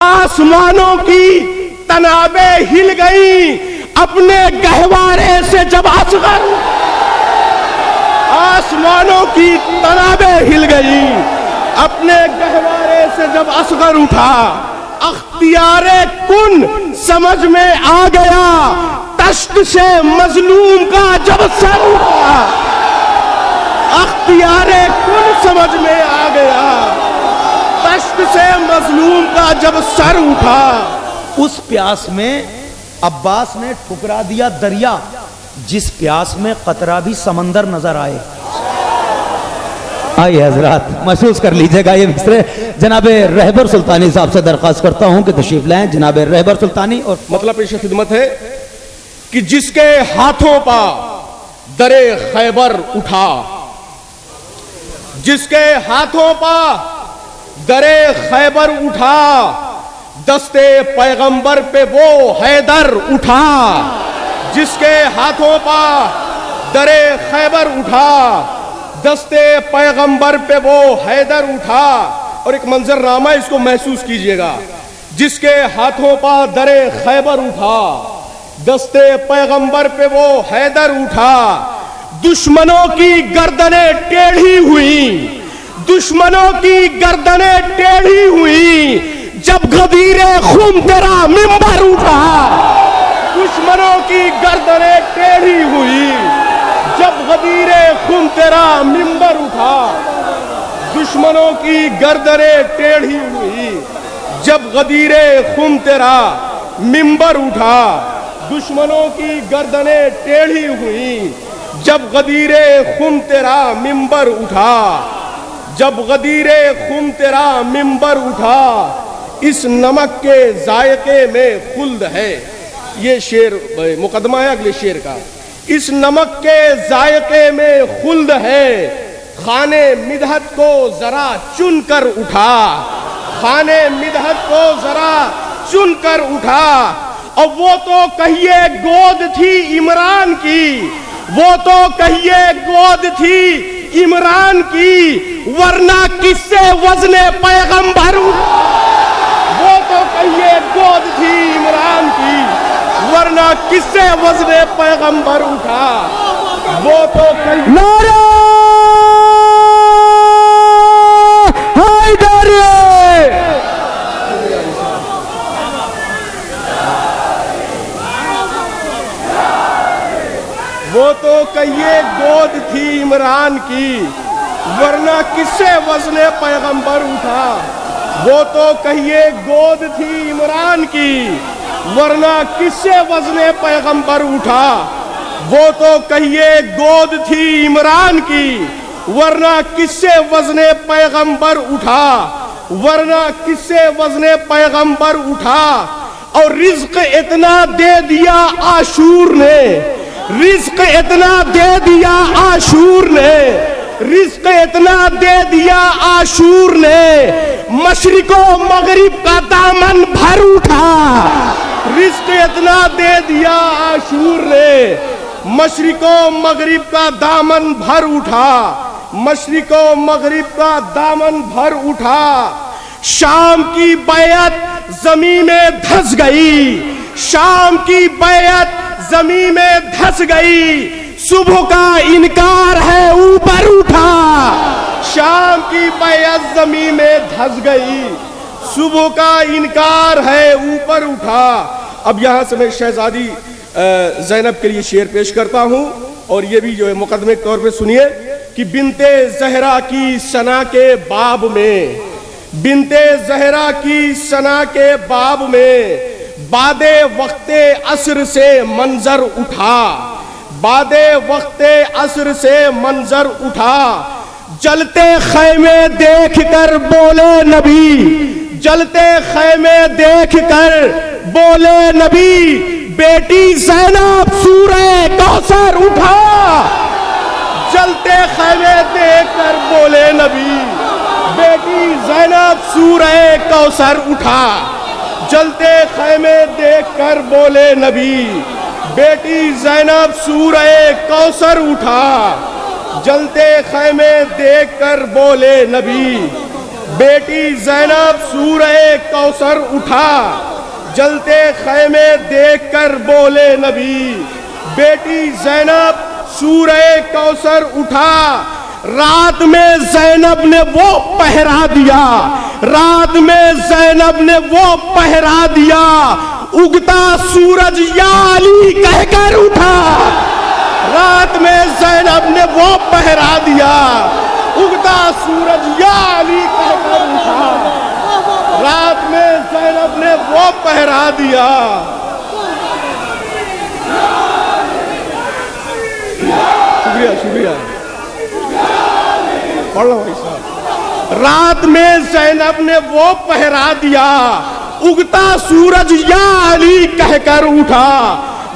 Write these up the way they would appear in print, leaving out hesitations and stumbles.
आसमानों की तनाबें हिल गई अपने गहवारे से जब असगर, आसमानों की तनाबें हिल गई अपने गहवारे से जब असगर उठा। अख्तियारे कुन समझ में आ गया तश्त से मजलूम का जब सर उठा। अख्तियारे कुन समझ में आ गया तश्त से मजलूम का जब सर उठा। उस प्यास में अब्बास ने ठुकरा दिया दरिया जिस प्यास में कतरा भी समंदर नजर आए। आइए हजरात महसूस कर लीजिएगा ये मिसरे। जनाबे रहबर सुल्तानी साहब से दरख्वास्त करता हूं कि तशरीफ लाएं। जनाबे रहबर सुल्तानी। और मतलब पेश खिदमत है कि जिसके हाथों पा दरे खैबर उठा, जिसके हाथों पा दरे खैबर उठा, दस्ते पैगंबर पे वो हैदर उठा। जिसके हाथों पा दरे खैबर उठा, दस्ते पैगंबर पे वो हैदर उठा। और एक मंजरनामा इसको महसूस कीजिएगा। जिसके हाथों पा दरे खैबर उठा, दस्ते पैगंबर पे वो हैदर उठा। दुश्मनों की गर्दनें टेढ़ी हुई, दुश्मनों की गर्दनें टेढ़ी हुई जब गदीरे खुम तेरा मिंबर उठा। दुश्मनों की गर्दनें टेढ़ी हुई जब गदीरे खुम तेरा मिंबर उठा। दुश्मनों की गर्दनें टेढ़ी हुई जब गदीरे खुम तेरा मिंबर उठा। दुश्मनों की गर्दनें टेढ़ी हुई जब गदीरे खुम तेरा मिंबर उठा। जब गदीरे खुम तेरा मिंबर उठा, इस नमक के जायके में खुल्द है। ये शेर मुकदमा है अगले शेर का। इस नमक के जायके में खुल्द है, खाने मिदहत को जरा चुन कर उठा। खाने मिदहत को जरा चुन कर उठा। और वो तो कहिए गोद थी इमरान की, वो तो कहिए गोद थी इमरान की, वरना किससे वज़ने पैगंबर उठा। वो तो कहिए गोद थी इमरान की, वरना किससे वज़ने पैगंबर उठा। वो तो कहिए नारे हैदर। वो तो कहिए गोद थी इमरान की, वरना किससे वज़ने पैगंबर उठा। वो तो कहिए गोद थी इमरान की, वरना किससे वज़ने पैगंबर उठा। वो तो कहिए गोद थी इमरान की, वरना किससे वज़ने पैगंबर उठा। वरना किससे वज़ने पैगंबर उठा। और रिज़्क़ इतना दे दिया आशूर ने, रिज़्क़ इतना दे दिया आशूर ने, रिज़्क़ इतना दे दिया आशूर ने, मशरिको मगरिब का दामन भर उठा। रिज़्क़ इतना दे दिया आशूर ने, मशरिको मगरिब का दामन भर उठा। मशरिको मगरिब का दामन भर उठा। शाम की बैअत ज़मीं में धंस गई, शाम की बैअत ज़मीं में धंस गई, सुबह का इनकार है ऊपर उठा। शाम की बैअत ज़मीं में धंस गई, सुबह का इनकार है ऊपर उठा। अब यहाँ से मैं शहजादी ज़ैनब के लिए शेर पेश करता हूँ। और ये भी जो है मुकदमे के तौर पे सुनिए कि बिनते ज़हरा की सना के बाब में, बिनते ज़हरा की सना के बाब में बादे वक्ते असर से मंजर उठा। बादे वक्ते असर से मंजर उठा। जलते खैमे देख कर बोले नबी, जलते खैमे देख कर बोले नबी, बेटी ज़ैनब सूरे कौसर उठा। जलते खैमे देख कर बोले नबी, बेटी ज़ैनब सूरे कौसर उठा। जलते खैमे देख कर बोले नबी, बेटी ज़ैनब सूरे कौसर उठा। जलते खैमे देख कर बोले नबी, बेटी जैनब सूरह कौसर उठा, जलते खैमे देखकर बोले नबी। बेटी जैनब सूरह कौसर उठा, रात में जैनब ने वो पहरा दिया, रात में जैनब ने वो पहरा दिया, उगता सूरज या अली कहकर उठा। रात में जैनब ने वो पहरा दिया, उगता सूरज या अली कहकर उठा। रात में जैनब ने वो पहरा दिया। शुक्रिया शुक्रिया, पढ़ लो भाई साहब। रात में जैनब ने वो पहरा दिया, उगता सूरज या अली कहकर उठा,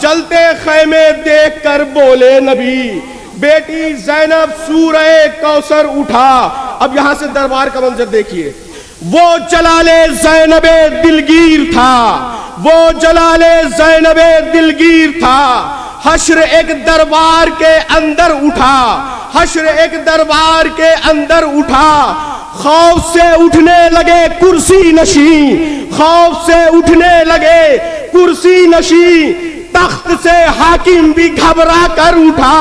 जलते खैमे देखकर बोले नबी। बेटी जैनब सूरह कौसर उठा। अब यहां से दरबार का मंजर देखिए। वो जलाले ज़ैनबे दिलगीर था, वो जलाले ज़ैनबे दिलगीर था। हश्र एक दरबार के अंदर उठा, हश्र एक दरबार के अंदर उठा। खौफ से उठने लगे कुर्सी नशी, खौफ से उठने लगे कुर्सी नशी। तख्त से हाकिम भी घबरा कर उठा,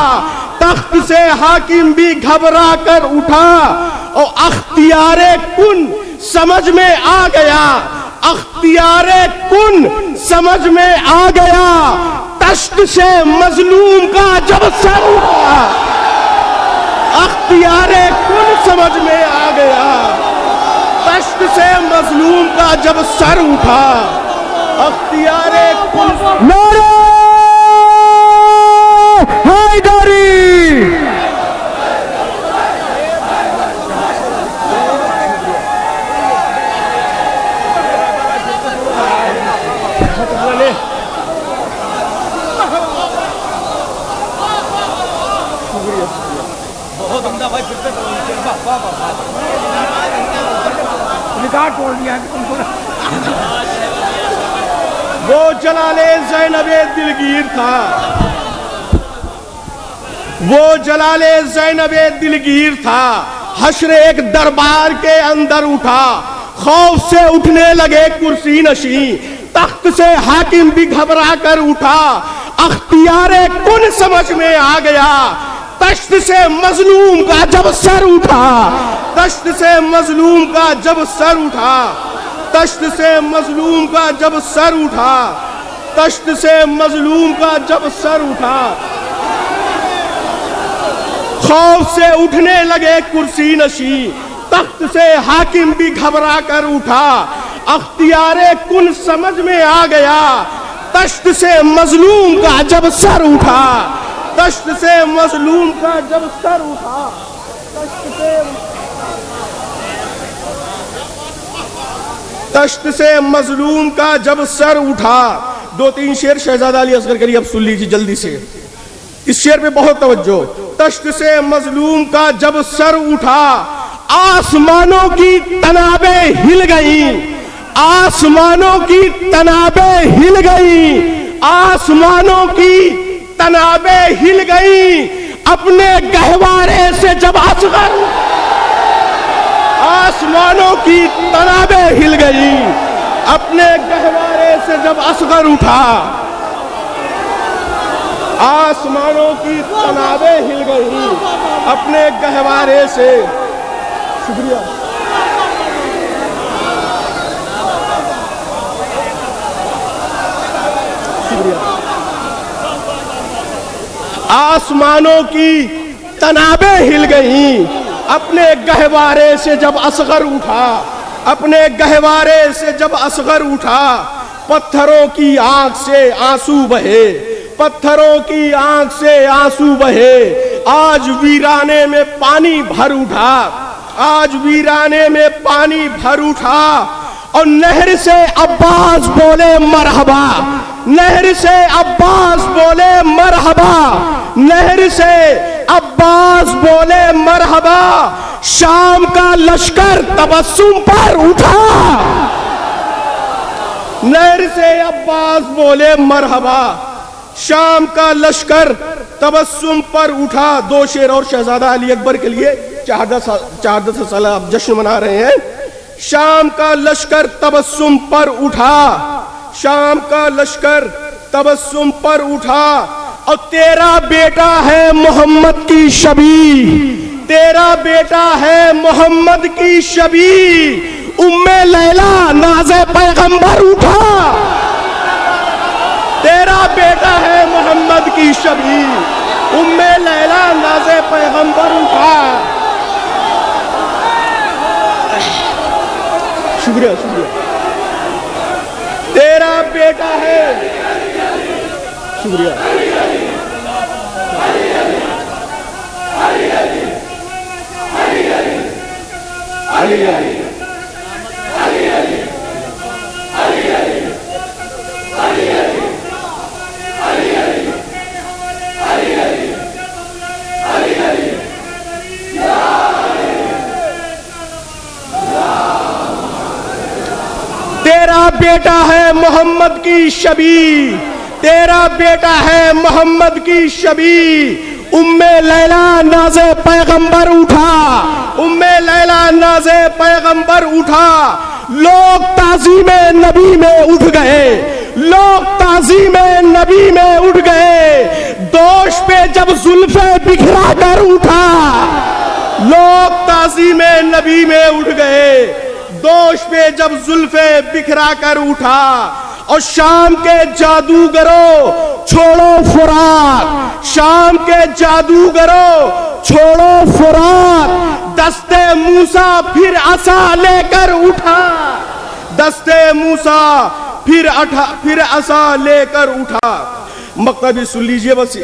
तख्त से हाकिम भी घबरा कर उठा। और अख्तियारे कुन समझ में आ गया, अख्तियारे कुन समझ में आ गया। तश्त से मजलूम का जब सर उठा, अख्तियारे कुन समझ में आ गया। तश्त से मजलूम का जब सर उठा, अख्तियारे कुन। नारे हैदरी, बहुत उम्दा भाई, फिर निकाह तोड़ दिया तुमको। वो जलाले ज़ैनबे दिलगीर था, वो जलाले ज़ैनबे दिलगीर था। हश्र एक दरबार के अंदर उठा, खौफ से उठने लगे कुर्सी नशी। तख्त से हाकिम भी घबरा कर उठा, अख्तियारे कुन समझ में आ गया। तश्त से मजलूम का जब सर उठा, तश्त से मजलूम का जब सर उठा, तश्त से मजलूम का जब सर उठा, तश्त से मजलूम का जब सर उठा। खौफ से उठने लगे कुर्सी नशी। तख्त से हाकिम भी घबरा कर उठा, अख्तियारे कुन समझ में आ गया। तश्त से मजलूम का जब सर उठा, तश्त से मजलूम का जब सर उठा, तश्त से मजलूम का जब सर उठा। दो तीन शेर शहजादा अली असगर करिए, अब सुन लीजिए जल्दी से, इस शेर पे बहुत तवज्जो। तश्त से मजलूम का जब सर उठा, आसमानों की तनाबें हिल गई, आसमानों की तनाबें हिल गई, आसमानों की तनाबें हिल गई। अपने गहवारे से जब असगर, आसमानों की तनाबें हिल गई, अपने गहवारे से जब असगर उठा। आसमानों की तनाबें हिल गई, अपने गहवारे से। शुक्रिया। शुक्रिया। आसमानों की तनाबें हिल गईं, अपने गहवारे से जब असगर उठा, अपने गहवारे से जब असगर उठा। पत्थरों की आंख से आंसू बहे, पत्थरों की आंख से आंसू बहे। आज वीराने में पानी भर उठा, आज वीराने में पानी भर उठा। और नहर से अब्बास बोले मरहबा, नहर से अब्बास बोले मरहबा, नहर से अब्बास बोले मरहबा। शाम का लश्कर तबस्सुम पर उठा, नहर से अब्बास बोले मरहबा। शाम का लश्कर तबस्सुम पर उठा। दो शेर और शहजादा अली अकबर के लिए 14 साल आप जश्न मना रहे हैं। शाम का लश्कर तबस्सुम पर उठा, शाम का लश्कर तबस्सुम पर उठा। और तेरा बेटा है मोहम्मद की शबी, तेरा बेटा है मोहम्मद की शबी। उम्मे लैला नाज़े पैगंबर उठा, तेरा बेटा है मोहम्मद की शबी। उम्मे लैला नाज़े पैगंबर उठा। शुक्रिया शुक्रिया। तेरा बेटा है, शुक्रिया। तेरा बेटा है मोहम्मद की शबी, तेरा बेटा है मोहम्मद की शबी। उम्मे लैला नाज़े पैगंबर उठा, उम्मे लैला नाज़े पैगंबर उठा। लोग ताज़ीमे नबी में उठ गए, लोग ताज़ीमे नबी में उठ गए। दोष पे जब जुल्फे बिखरा कर उठा, लोग ताज़ीमे नबी में उठ गए। दोष पे जब जुल्फे बिखरा कर उठा। और शाम के जादूगरों छोड़ो फुरात, शाम के जादूगरों छोड़ो फुरात। दस्ते मूसा फिर असा लेकर उठा, दस्ते मूसा फिर असा लेकर उठा। मक्का भी सुन लीजिए, बस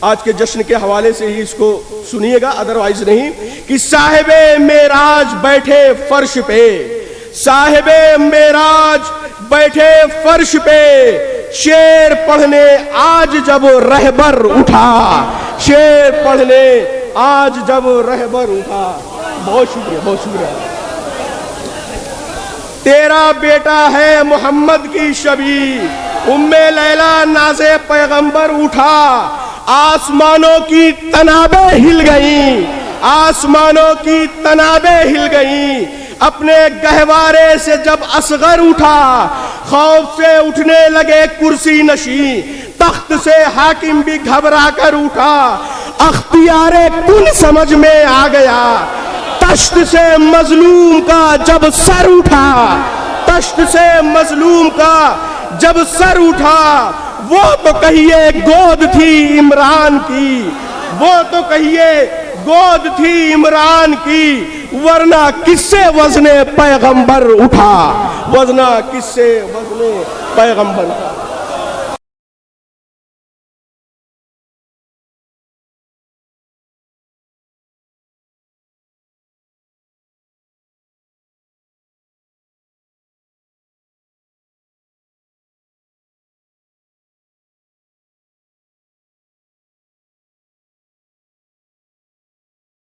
आज के जश्न के हवाले से ही इसको सुनिएगा, अदरवाइज नहीं। कि साहिबे मेराज बैठे फर्श पे, साहिबे मेराज बैठे फर्श पे। शेर पढ़ने आज जब रहबर उठा, शेर पढ़ने आज जब रहबर उठा। बहुत शुक्रिया, बहुत शुक्रिया। तेरा बेटा है मोहम्मद की शबी। उम्मे लैला नाज़े पैगंबर उठा। आसमानों की तनाबें हिल गईं, आसमानों की तनाबें हिल गईं। अपने गहवारे से जब असगर उठा, खौफ से उठने लगे कुर्सी नशी। तख्त से हाकिम भी घबरा कर उठा। अख्तियारे कुल समझ में आ गया। तश्त से मजलूम का जब सर उठा, तश्त से मजलूम का जब सर उठा। वो तो कहिए गोद थी इमरान की, वो तो कहिए गोद थी इमरान की। वरना किससे वज़ने पैगंबर उठा, वरना किससे वज़ने पैगंबर उठा।